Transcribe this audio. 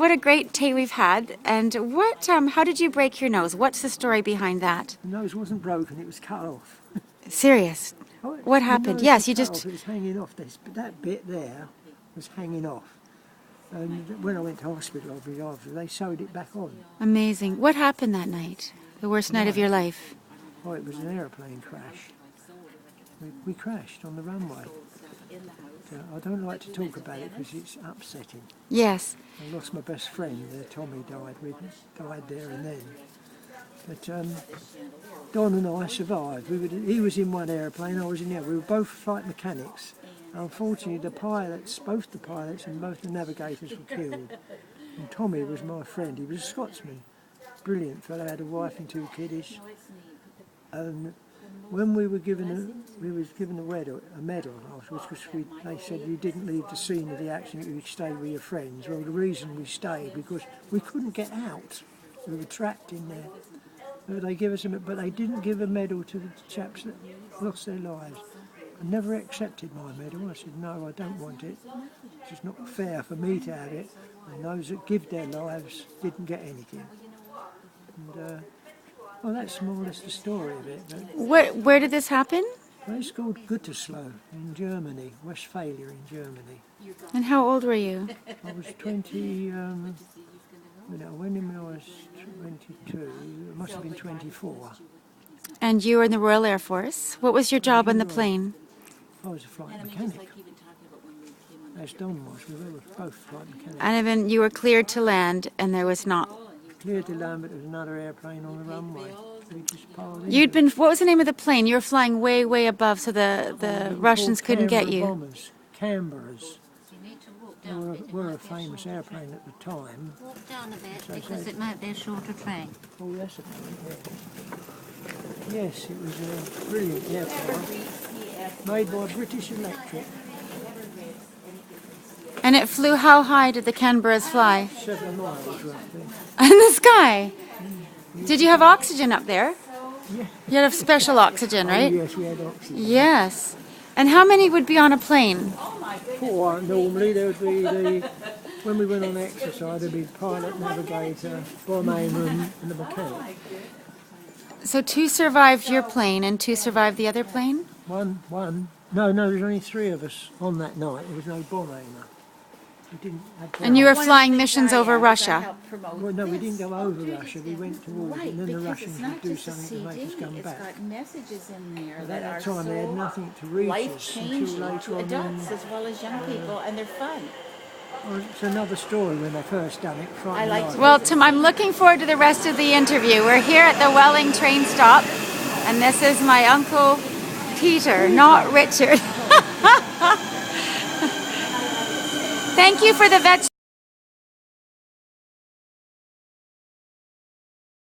what a great day we've had. And what? How did you break your nose? What's the story behind that? The nose wasn't broken, it was cut off. Serious? Oh, What the happened? nose Yes, was you cut just... off, it was hanging off. That bit there was hanging off. And when I went to hospital, obviously, after, they sewed it back on. Amazing. What happened that night? The worst night of your life? Oh, it was an aeroplane crash. We crashed on the runway. I don't like to talk about it because it's upsetting. Yes. I lost my best friend there. Tommy died there and then. But Don and I survived. He was in one aeroplane, I was in the other. We were both flight mechanics. Unfortunately, both the pilots and both the navigators were killed. And Tommy was my friend. He was a Scotsman. Brilliant fellow, had a wife and 2 kiddies. And when we were given a medal afterwards, because they said you didn't leave the scene of the accident, you stayed with your friends. Well, the reason we stayed because we couldn't get out. We were trapped in there. They didn't give a medal to the chaps that lost their lives. I never accepted my medal. I said, no, I don't want it. It's just not fair for me to have it. And those that give their lives didn't get anything. And, well, that's more or less the story of it. Where did this happen? Well, it's called Gütersloh in Germany, Westphalia in Germany. And how old were you? I was 20, when I was 22, it must have been 24. And you were in the Royal Air Force. What was your job on the plane? I was a flight mechanic. As Don was, we were both flight mechanics. And then you were cleared to land, and there was not... Cleared to land, but there was another airplane on the runway. We just piled in. You'd been... What was the name of the plane? You were flying way, way above, so the Russians couldn't get you. Bombers, Canberras. They were a famous airplane at the time. Walk down a bit because it might be a shorter train. Oh, that's a plane, yeah. Yes, it was a brilliant airplane. Made by British Electric. And it flew, how high did the Canberras fly? 7 miles roughly. In the sky? Did you have oxygen up there? Yeah. You had a special oxygen, right? Oh, yes, we had oxygen. Yes. And how many would be on a plane? 4 normally. There would be when we went on exercise, there'd be pilot, navigator, bomb aimer and the mechanic. So 2 survived your plane and 2 survived the other plane? One. No, there was only 3 of us on that night. There was no bomb aimer. We didn't have And you were flying missions over Russia? Well, no, we didn't go over Russia. We went towards it, and then the Because Russians it's would not do just a something to make us CD, come it's back. got messages in there But that at are that time, they had so nothing to reach us until life-changing later to on. adults as well as young people, and they're fun. Well, it's another story when they first done it. I like to- Well, Tim, I'm looking forward to the rest of the interview. We're here at the Welling train stop, and this is my Uncle Peter, not Richard. Thank you for the veg.